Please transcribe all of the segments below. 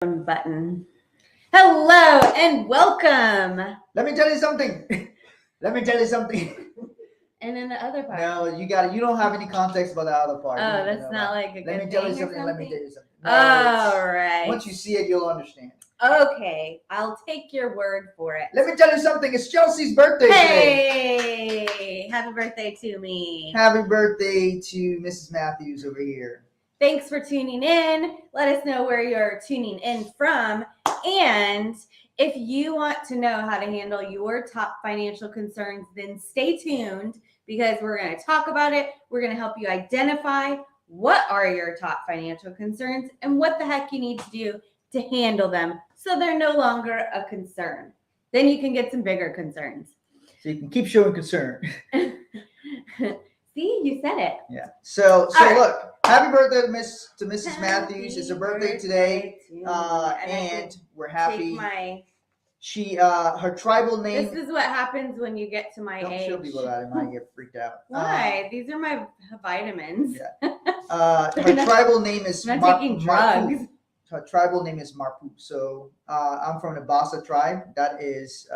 Button. Hello and welcome. Let me tell you something. Let me tell you something. And then the other part. No, you got it. You don't have any context about the other part. Oh, that's not like a good Let me tell you thing or something. Let me tell you something. No, All right. Once you see it, you'll understand. Okay, I'll take your word for it. Let me tell you something. It's Chelsea's birthday Hey, today. happy birthday to me. Happy birthday to Mrs. Matthews over here. Thanks for tuning in. Let us know where you're tuning in from. And if you want to know how to handle your top financial concerns, then stay tuned because we're going to talk about it. We're going to help you identify what are your top financial concerns and what the heck you need to do to handle them so they're no longer a concern. Then you can get some bigger concerns. So you can keep showing concern. See, you said it. Yeah. So right. Look, happy birthday to Mrs. Matthews. It's her birthday today, and we're happy. Her tribal name. This is what happens when you get to my age. Don't show people that; I might get freaked out. Why? These are my vitamins. Yeah. Her tribal name is. I'm not taking drugs. Marpu. Her tribal name is Marpu. So I'm from the Bassa tribe. That is.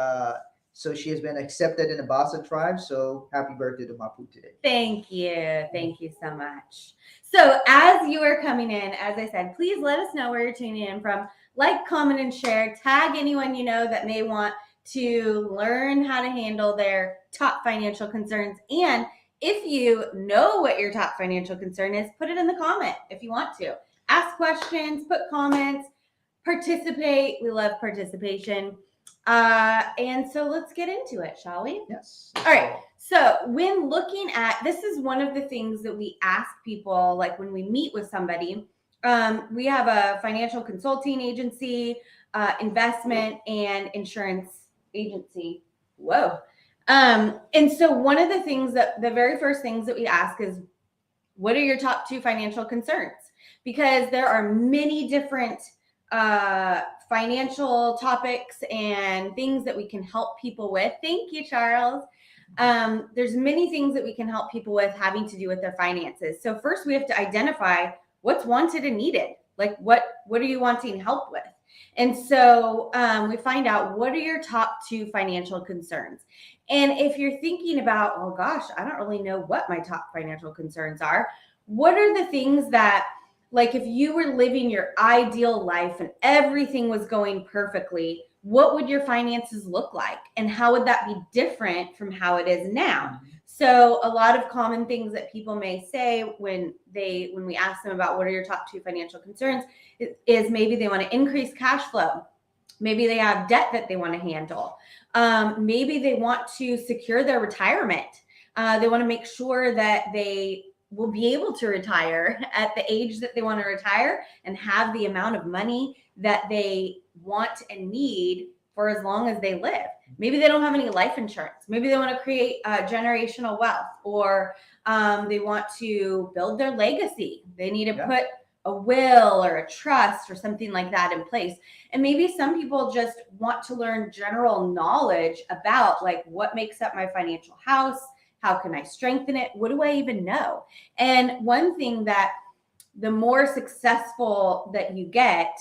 So she has been accepted in the Bassa tribe. So happy birthday to Marpu today. Thank you. Thank you so much. So as you are coming in, as I said, please let us know where you're tuning in from. Like, comment, and share. Tag anyone you know that may want to learn how to handle their top financial concerns. And if you know what your top financial concern is, put it in the comment if you want to. Ask questions, put comments, participate. We love participation. And so let's get into it, shall we? Yes. All right. So when looking at, this is one of the things that we ask people, like when we meet with somebody, we have a financial consulting agency, investment and insurance agency. Whoa. And so one of the things that the very first things that we ask is, what are your top 2 financial concerns? Because there are many different financial topics and things that we can help people with. Thank you, Charles. There's many things that we can help people with having to do with their finances. So first we have to identify what's wanted and needed. Like what are you wanting help with? And so we find out what are your top 2 financial concerns. And if you're thinking about, oh gosh, I don't really know what my top financial concerns are. What are the things that, like if you were living your ideal life and everything was going perfectly, what would your finances look like? And how would that be different from how it is now? So a lot of common things that people may say when we ask them about what are your top 2 financial concerns is maybe they want to increase cash flow. Maybe they have debt that they want to handle. Maybe they want to secure their retirement. They want to make sure that they will be able to retire at the age that they want to retire and have the amount of money that they want and need for as long as they live. Maybe they don't have any life insurance. Maybe they want to create generational wealth, or they want to build their legacy. They need to put a will or a trust or something like that in place. And maybe some people just want to learn general knowledge about like what makes up my financial house. How can I strengthen it? What do I even know? And one thing that the more successful that you get,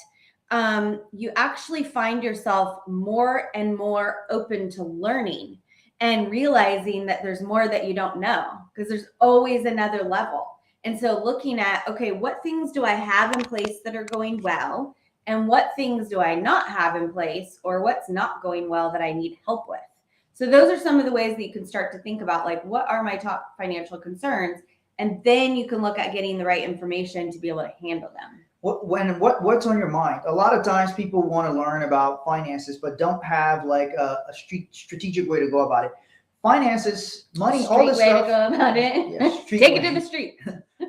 you actually find yourself more and more open to learning and realizing that there's more that you don't know because there's always another level. And so looking at, okay, what things do I have in place that are going well? And what things do I not have in place, or what's not going well that I need help with? So those are some of the ways that you can start to think about, like, what are my top financial concerns? And then you can look at getting the right information to be able to handle them. What's on your mind? A lot of times people want to learn about finances, but don't have like a strategic way to go about it. Finances, money, all this stuff. Way to go about it. Yeah, Take it to the street.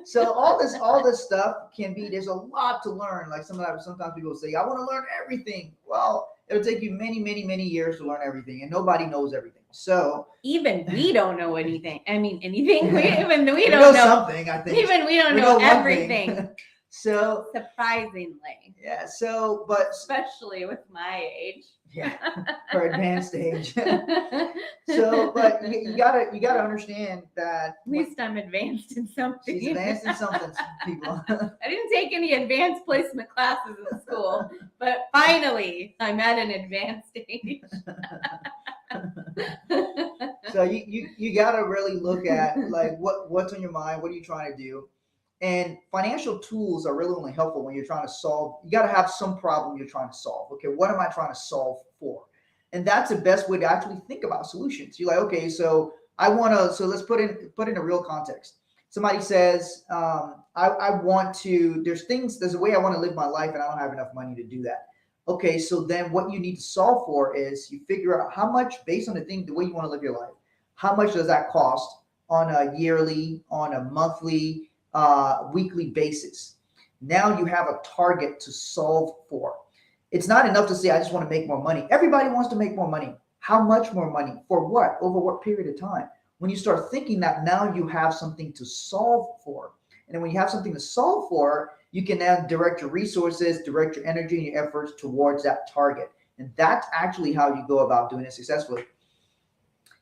So all this stuff can be. There's a lot to learn. Like sometimes people say, "I want to learn everything." Well, it'll take you many years to learn everything, and nobody knows everything. So even we don't know anything. I mean, anything. We don't know know something. I think even we don't know everything. So Surprisingly, yeah, so but especially with my age. yeah, for advanced age. So, but you gotta understand that At least I'm advanced in something. she's advanced in something, people. I didn't take any advanced placement classes in school, but finally I'm at an advanced age. So you gotta really look at like what's on your mind, what are you trying to do, and financial tools are really only helpful when you're trying to solve. You gotta have some problem you're trying to solve. Okay, what am I trying to solve for? And that's the best way to actually think about solutions. You're like, okay, so I want to. So let's put in a real context. Somebody says, I want to. There's things. There's a way I want to live my life, and I don't have enough money to do that. Okay, so then what you need to solve for is you figure out how much, based on the way you want to live your life, how much does that cost on a yearly, on a monthly, weekly basis. Now you have a target to solve for. It's not enough to say, I just want to make more money. Everybody wants to make more money. How much more money? For what? Over what period of time? When you start thinking that, now you have something to solve for. And then when you have something to solve for, you can now direct your resources, direct your energy and your efforts towards that target. And that's actually how you go about doing it successfully.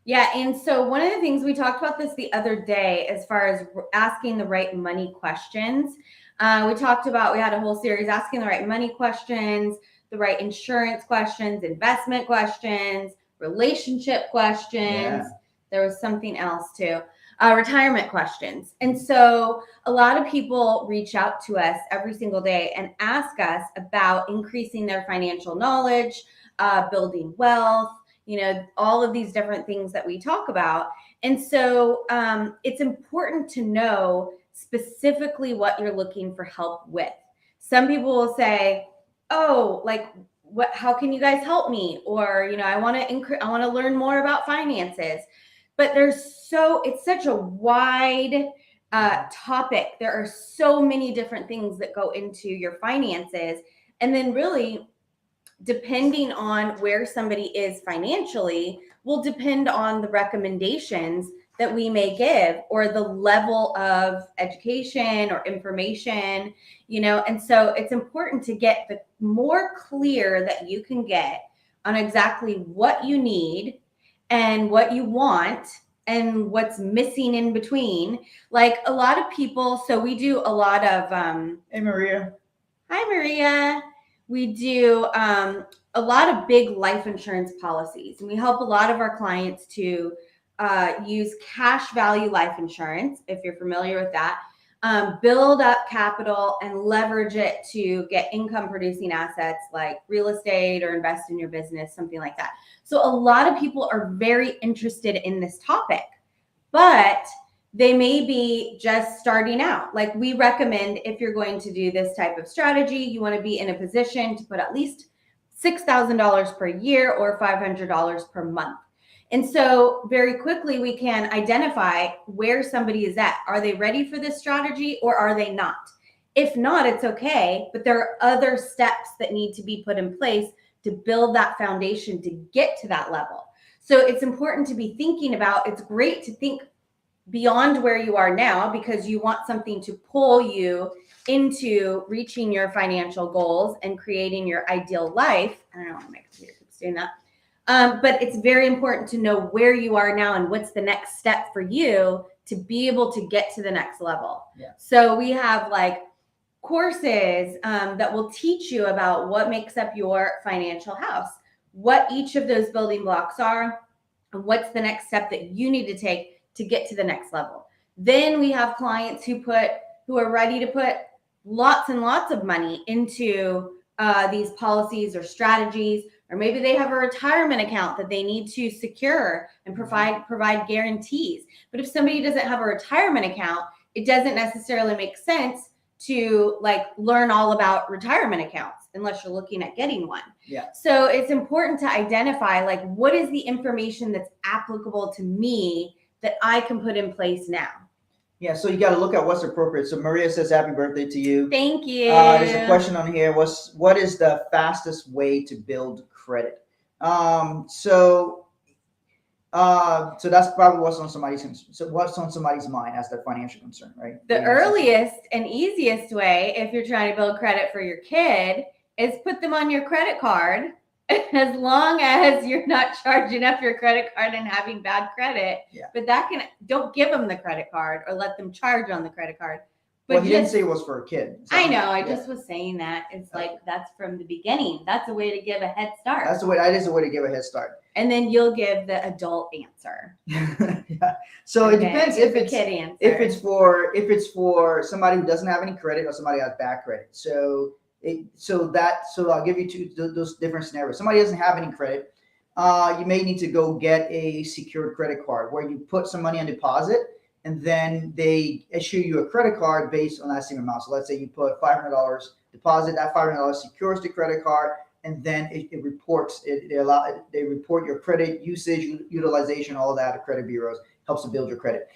Yeah. And so one of the things we talked about this the other day, as far as asking the right money questions, we talked about, we had a whole series asking the right money questions, the right insurance questions, investment questions, relationship questions. Yeah. There was something else too. Retirement questions. And so a lot of people reach out to us every single day and ask us about increasing their financial knowledge, building wealth, all of these different things that we talk about. And so it's important to know specifically what you're looking for help with. Some people will say, oh, like, how can you guys help me? Or, I want to learn more about finances. But it's such a wide topic. There are so many different things that go into your finances. And then really, depending on where somebody is financially, will depend on the recommendations that we may give or the level of education or information, and so it's important to get the more clear that you can get on exactly what you need and what you want and what's missing in between. Like a lot of people, so we do a lot of Hey, Maria. Hi, Maria. We do a lot of big life insurance policies, and we help a lot of our clients to use cash value life insurance, if you're familiar with that, build up capital and leverage it to get income producing assets like real estate or invest in your business, something like that. So a lot of people are very interested in this topic, but they may be just starting out. Like we recommend, if you're going to do this type of strategy, you want to be in a position to put at least $6,000 per year or $500 per month. And so very quickly we can identify where somebody is at. Are they ready for this strategy or are they not? If not, it's okay, but there are other steps that need to be put in place to build that foundation to get to that level. So it's important to be thinking about, it's great to think beyond where you are now because you want something to pull you into reaching your financial goals and creating your ideal life. I don't know why my computer keeps doing that. But it's very important to know where you are now and what's the next step for you to be able to get to the next level. Yeah. So we have like courses that will teach you about what makes up your financial house, what each of those building blocks are, and what's the next step that you need to take to get to the next level. Then we have clients who are ready to put lots and lots of money into these policies or strategies, or maybe they have a retirement account that they need to secure and provide guarantees. But if somebody doesn't have a retirement account, it doesn't necessarily make sense to like learn all about retirement accounts unless you're looking at getting one. Yeah. So it's important to identify like what is the information that's applicable to me that I can put in place now. Yeah, so you got to look at what's appropriate. So Maria says, "Happy birthday to you." Thank you. There's a question on here. What is the fastest way to build credit? So So that's probably what's on somebody's mind as their financial concern, right? The earliest and easiest way, if you're trying to build credit for your kid, is put them on your credit card. As long as you're not charging up your credit card and having bad credit, Yeah. But don't give them the credit card or let them charge on the credit card. But well, he didn't say it was for a kid. I know. I just was saying that. It's like that's from the beginning. That's a way to give a head start. That is a way to give a head start. And then you'll give the adult answer. Yeah. So it depends if it's kid answer. If it's for somebody who doesn't have any credit or somebody who has bad credit. So I'll give you those different scenarios. Somebody doesn't have any credit. You may need to go get a secured credit card where you put some money on deposit, and then they issue you a credit card based on that same amount. So let's say you put $500 deposit, that $500 secures the credit card, and then it reports they report your credit usage, utilization, all of that. The credit bureaus helps to build your credit.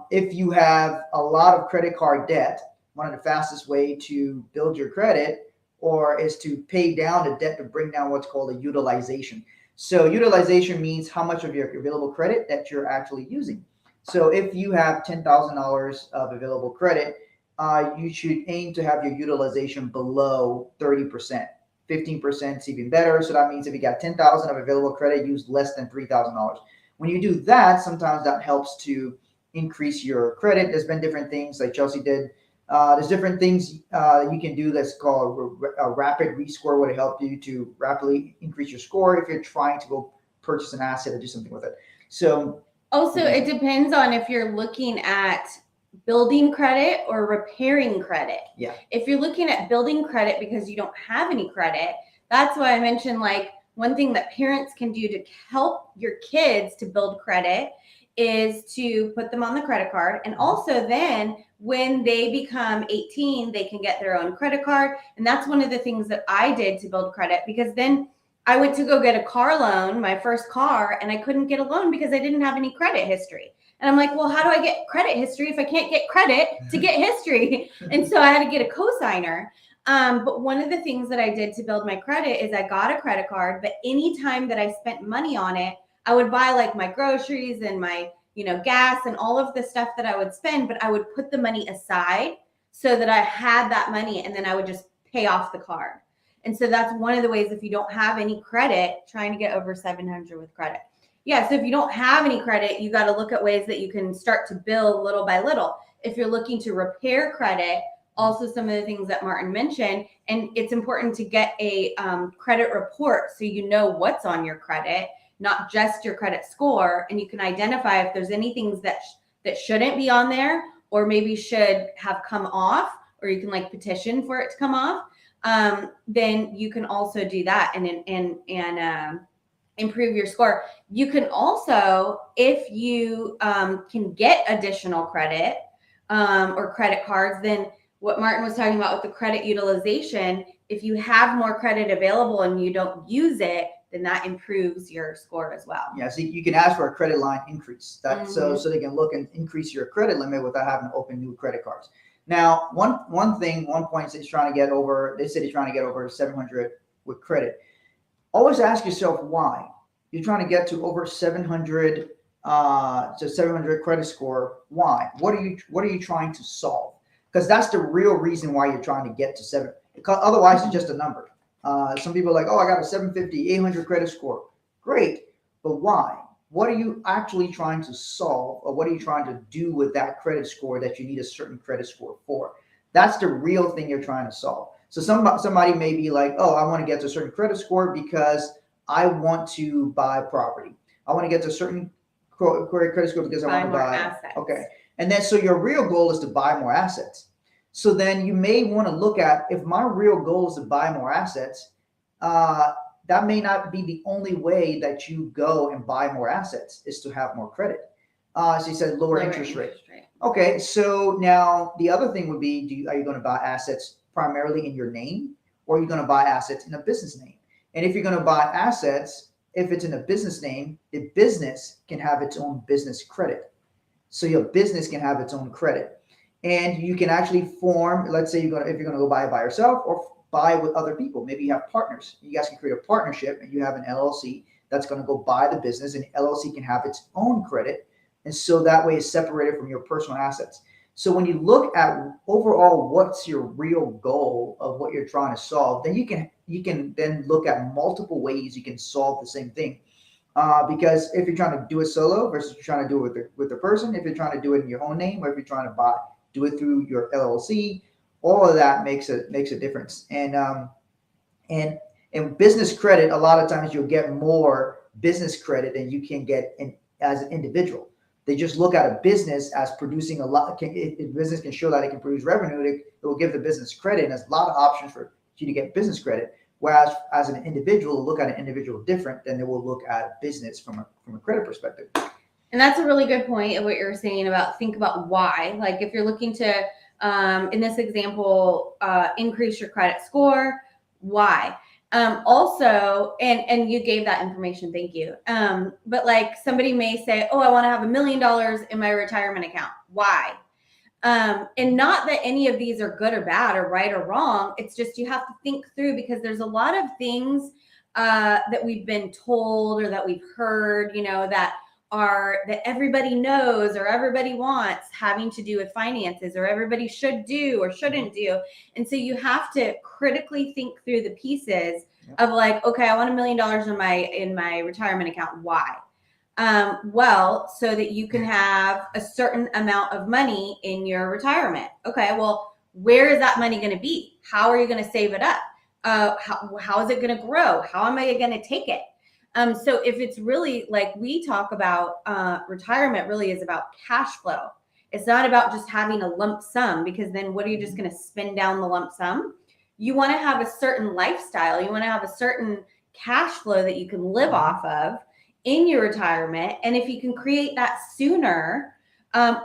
If you have a lot of credit card debt, one of the fastest way to build your credit is to pay down the debt to bring down what's called a utilization. So utilization means how much of your available credit that you're actually using. So if you have $10,000 of available credit, you should aim to have your utilization below 30%. 15% is even better. So that means if you got $10,000 of available credit, use less than $3,000. When you do that, sometimes that helps to increase your credit. There's been different things like Chelsea did. There's different things you can do that's called a rapid rescore, would help you to rapidly increase your score if you're trying to go purchase an asset or do something with it. So also, it depends on if you're looking at building credit or repairing credit. Yeah. If you're looking at building credit because you don't have any credit, that's why I mentioned like one thing that parents can do to help your kids to build credit is to put them on the credit card. And also then when they become 18, they can get their own credit card. And that's one of the things that I did to build credit, because then I went to go get a car loan, my first car, and I couldn't get a loan because I didn't have any credit history. And I'm like, well, how do I get credit history if I can't get credit to get history? And so I had to get a cosigner. But one of the things that I did to build my credit is I got a credit card, but anytime that I spent money on it, I would buy like my groceries and my, gas and all of the stuff that I would spend, but I would put the money aside so that I had that money, and then I would just pay off the card. And so that's one of the ways, if you don't have any credit, trying to get over 700 with credit. Yeah, so if you don't have any credit, you got to look at ways that you can start to build little by little. If you're looking to repair credit, also some of the things that Martin mentioned, and it's important to get a credit report so you know what's on your credit, not just your credit score, and you can identify if there's any things that shouldn't be on there or maybe should have come off, or you can like petition for it to come off. Then you can also do that and improve your score. You can also, if you can get additional credit or credit cards, then what Martin was talking about with the credit utilization, if you have more credit available and you don't use it, then that improves your score as well. Yeah, so you can ask for a credit line increase. So they can look and increase your credit limit without having to open new credit cards. Now, one point he's trying to get over. They said he's trying to get over 700 with credit. Always ask yourself why you're trying to get to over 700 credit score. Why? What are you trying to solve? Because that's the real reason why you're trying to get to 7. Because otherwise, it's just a number. Some people are like, oh, I got a 750, 800 credit score. Great, but why? What are you actually trying to solve, or what are you trying to do with that credit score that you need a certain credit score for? That's the real thing you're trying to solve. So somebody may be like, oh, I want to get to a certain credit score because I want to buy property. I want to get to a certain credit score because I want to buy assets. Okay. And then so your real goal is to buy more assets. So then you may want to look at, if my real goal is to buy more assets, that may not be the only way that you go and buy more assets, is to have more credit. So you said lower interest rate. Okay, so now the other thing would be, are you going to buy assets primarily in your name, or are you going to buy assets in a business name? And if you're going to buy assets, if it's in a business name, the business can have its own business credit. So your business can have its own credit. And you can actually form, let's say if you're going to go buy it by yourself or buy with other people. Maybe you have partners. You guys can create a partnership and you have an LLC that's going to go buy the business, and LLC can have its own credit. And so that way it's separated from your personal assets. So when you look at overall what's your real goal of what you're trying to solve, then you can then look at multiple ways you can solve the same thing. Because if you're trying to do it solo versus you're trying to do it with the person, if you're trying to do it in your own name, or if you're trying to do it through your LLC, all of that makes a difference. And in business credit, a lot of times you'll get more business credit than you can get as an individual. They just look at a business as producing a lot. If business can show that it can produce revenue, it will give the business credit, and there's a lot of options for you to get business credit. Whereas as an individual, look at an individual different than they will look at business from a credit perspective. And that's a really good point of what you're saying about think about why. Like if you're looking to, in this example, increase your credit score, why? Also, and you gave that information, thank you. But like somebody may say, oh, I want to have $1 million in my retirement account. Why? And not that any of these are good or bad or right or wrong. It's just you have to think through, because there's a lot of things that we've been told or that we've heard, that everybody knows or everybody wants, having to do with finances, or everybody should do or shouldn't do. And so you have to critically think through the pieces of like, okay, I want $1 million in my retirement account. Why? Well, so that you can have a certain amount of money in your retirement. Okay, well, where is that money going to be? How are you going to save it up? How is it going to grow? How am I going to take it? So if it's really like we talk about, retirement really is about cash flow. It's not about just having a lump sum, because then what are you just going to spend down the lump sum? You want to have a certain lifestyle. You want to have a certain cash flow that you can live off of in your retirement. And if you can create that sooner,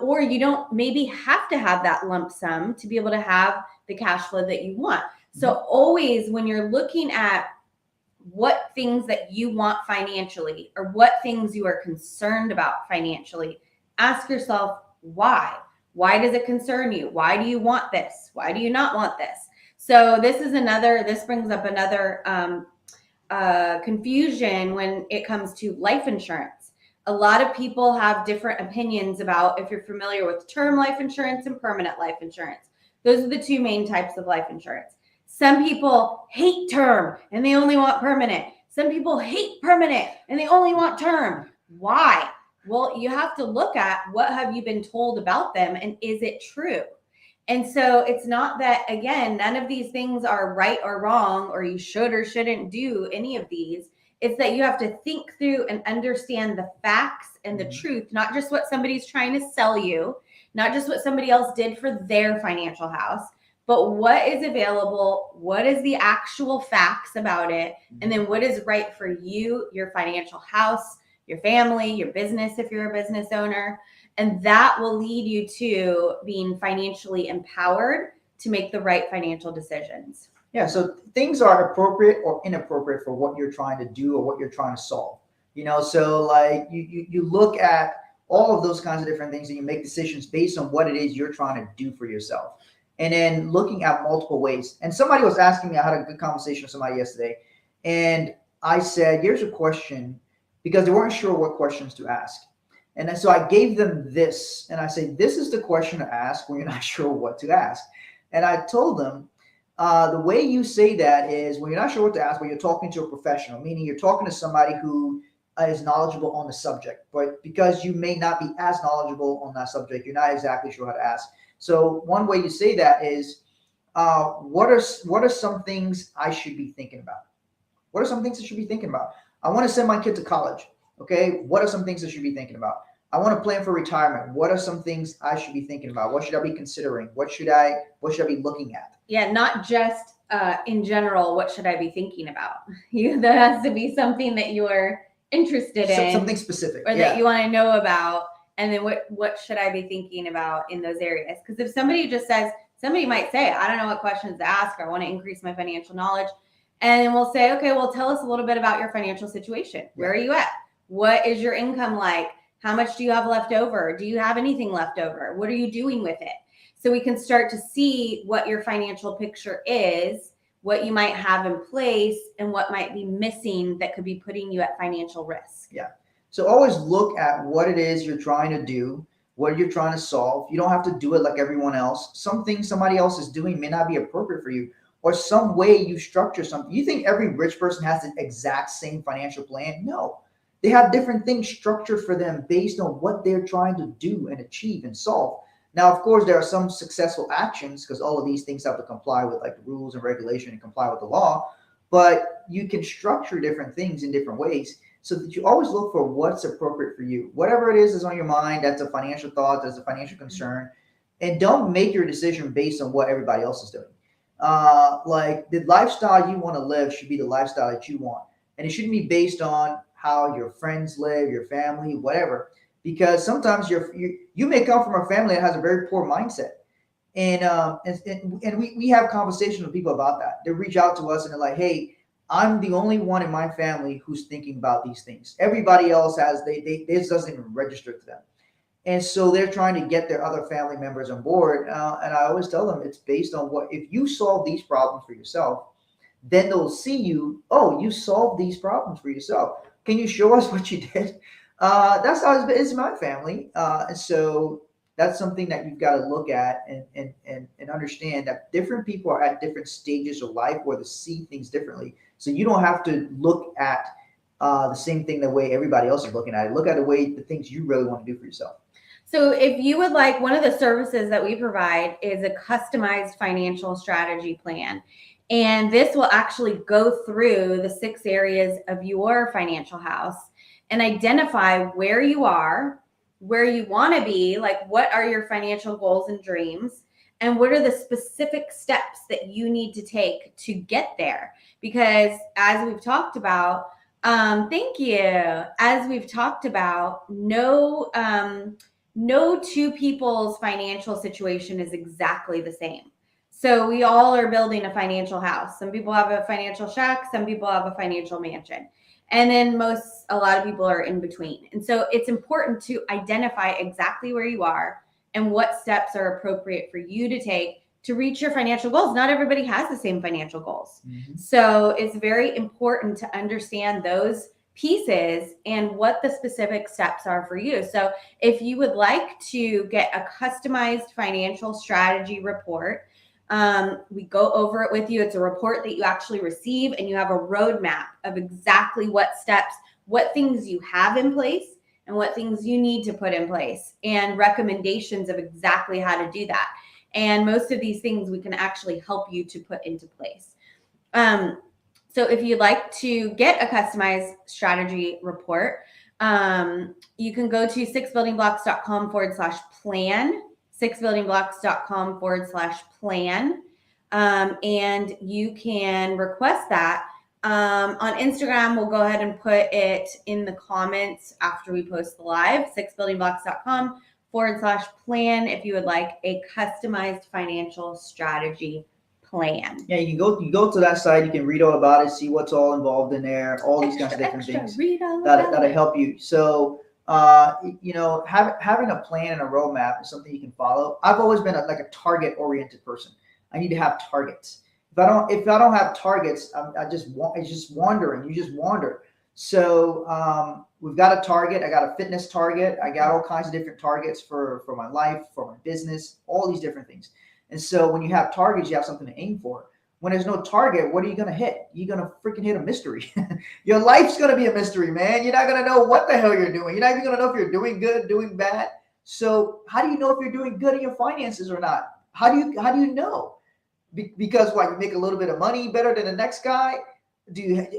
or you don't maybe have to have that lump sum to be able to have the cash flow that you want. So always when you're looking at what things that you want financially, or what things you are concerned about financially, ask yourself why. Why does it concern you? Why do you want this? Why do you not want this? So this brings up another confusion when it comes to life insurance. A lot of people have different opinions about, if you're familiar with term life insurance and permanent life insurance. Those are the two main types of life insurance. Some people hate term and they only want permanent. Some people hate permanent and they only want term. Why? Well, you have to look at what have you been told about them, and is it true? And so it's not that, again, none of these things are right or wrong, or you should or shouldn't do any of these. It's that you have to think through and understand the facts and the truth, not just what somebody's trying to sell you, not just what somebody else did for their financial house, but what is available, what is the actual facts about it, and then what is right for you, your financial house, your family, your business if you're a business owner. And that will lead you to being financially empowered to make the right financial decisions. Yeah, so things are appropriate or inappropriate for what you're trying to do or what you're trying to solve. So like you look at all of those kinds of different things, and you make decisions based on what it is you're trying to do for yourself. And then looking at multiple ways. And somebody was asking me, I had a good conversation with somebody yesterday, and I said, here's a question, because they weren't sure what questions to ask. And then, so I gave them this, and I said, this is the question to ask when you're not sure what to ask. And I told them, the way you say that is when you're not sure what to ask, when you're talking to a professional, meaning you're talking to somebody who is knowledgeable on the subject, but because you may not be as knowledgeable on that subject, you're not exactly sure how to ask. So one way you say that is, what are some things I should be thinking about? What are some things I should be thinking about? I want to send my kid to college. Okay, what are some things I should be thinking about? I want to plan for retirement. What are some things I should be thinking about? What should I be considering? What should I be looking at? Yeah, not just in general, what should I be thinking about? There has to be something that you are interested in. Something specific. Or that you want to know about. And then what should I be thinking about in those areas? Because if somebody might say, I don't know what questions to ask, or I want to increase my financial knowledge. And then we'll say, okay, well, tell us a little bit about your financial situation. Where are you at? What is your income like? How much do you have left over? Do you have anything left over? What are you doing with it? So we can start to see what your financial picture is what you might have in place, and what might be missing that could be putting you at financial risk. Yeah. So always look at what it is you're trying to do, what you're trying to solve. You don't have to do it like everyone else. Some things somebody else is doing may not be appropriate for you, or some way you structure something. You think every rich person has the exact same financial plan? No. They have different things structured for them based on what they're trying to do and achieve and solve. Now, of course, there are some successful actions because all of these things have to comply with like the rules and regulation and comply with the law. But you can structure different things in different ways so that you always look for what's appropriate for you. Whatever it is that's on your mind, that's a financial thought, that's a financial concern, and don't make your decision based on what everybody else is doing. Like the lifestyle you want to live should be the lifestyle that you want, and it shouldn't be based on how your friends live, your family, whatever. Because sometimes you may come from a family that has a very poor mindset, and we have conversations with people about that. They reach out to us and they're like, "Hey, I'm the only one in my family who's thinking about these things. Everybody else has this doesn't even register to them." And so they're trying to get their other family members on board. And I always tell them it's based on what, if you solve these problems for yourself, then they'll see you, oh, you solved these problems for yourself. Can you show us what you did? That's how it's my family. And so that's something that you've got to look at and understand that different people are at different stages of life where they see things differently. So you don't have to look at the same thing the way everybody else is looking at it. Look at the things you really want to do for yourself. So if you would like, one of the services that we provide is a customized financial strategy plan. And this will actually go through the 6 areas of your financial house and identify where you are, where you want to be, like what are your financial goals and dreams, and what are the specific steps that you need to take to get there. Because as we've talked about, thank you. As we've talked about, no two people's financial situation is exactly the same. So we all are building a financial house. Some people have a financial shack, some people have a financial mansion. And then a lot of people are in between. And so it's important to identify exactly where you are and what steps are appropriate for you to take to reach your financial goals. Not everybody has the same financial goals. Mm-hmm. So it's very important to understand those pieces and what the specific steps are for you. So if you would like to get a customized financial strategy report, we go over it with you. It's a report that you actually receive, and you have a roadmap of exactly what steps, what things you have in place and what things you need to put in place, and recommendations of exactly how to do that. And most of these things we can actually help you to put into place. So if you'd like to get a customized strategy report, you can go to 6buildingblocks.com/plan, 6buildingblocks.com/plan. And you can request that. On Instagram, we'll go ahead and put it in the comments after we post the live, 6buildingblocks.com/plan if you would like a customized financial strategy plan. Yeah, you go to that site, you can read all about it, see what's all involved in there, all these kinds of different things that'll help you. So having a plan and a roadmap is something you can follow. I've always been a target oriented person. I need to have targets. If I don't have targets, it's just wandering. You just wander. So we've got a target. I got a fitness target. I got all kinds of different targets for my life, for my business, all these different things. And so when you have targets, you have something to aim for. When there's no target, what are you going to hit? You're going to freaking hit a mystery. Your life's going to be a mystery, man. You're not going to know what the hell you're doing. You're not even going to know if you're doing good, doing bad. So how do you know if you're doing good in your finances or not? How do you know? Because what, you make a little bit of money better than the next guy?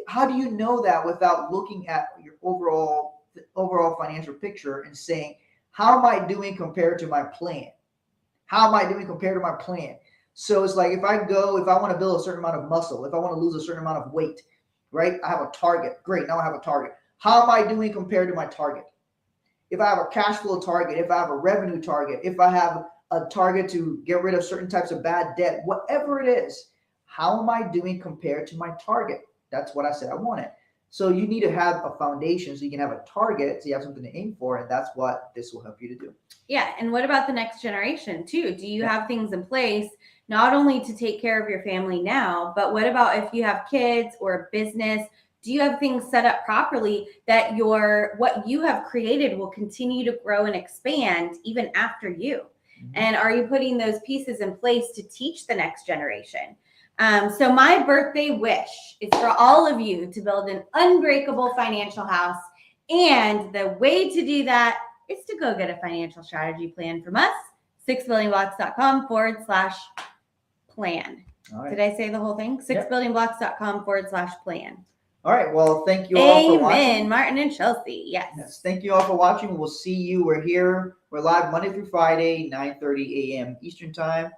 How do you know that without looking at your overall financial picture and saying, how am I doing compared to my plan? How am I doing compared to my plan? So it's like if I want to build a certain amount of muscle, if I want to lose a certain amount of weight, right? I have a target. Great. Now I have a target. How am I doing compared to my target? If I have a cash flow target, if I have a revenue target, if I have a target to get rid of certain types of bad debt, whatever it is, how am I doing compared to my target? That's what I said I wanted. So you need to have a foundation so you can have a target, so you have something to aim for, and that's what this will help you to do. Yeah, and what about the next generation too? Do you have things in place not only to take care of your family now, but what about if you have kids or a business? Do you have things set up properly that what you have created will continue to grow and expand even after you? And are you putting those pieces in place to teach the next generation? So my birthday wish is for all of you to build an unbreakable financial house. And the way to do that is to go get a financial strategy plan from us, 6buildingblocks.com/plan. All right. Did I say the whole thing? 6buildingblocks.com/plan. All right. Well, thank you all for watching. Amen. Martin and Chelsea. Yes. Yes. Thank you all for watching. We'll see you. We're here. We're live Monday through Friday, 9:30 a.m. Eastern time.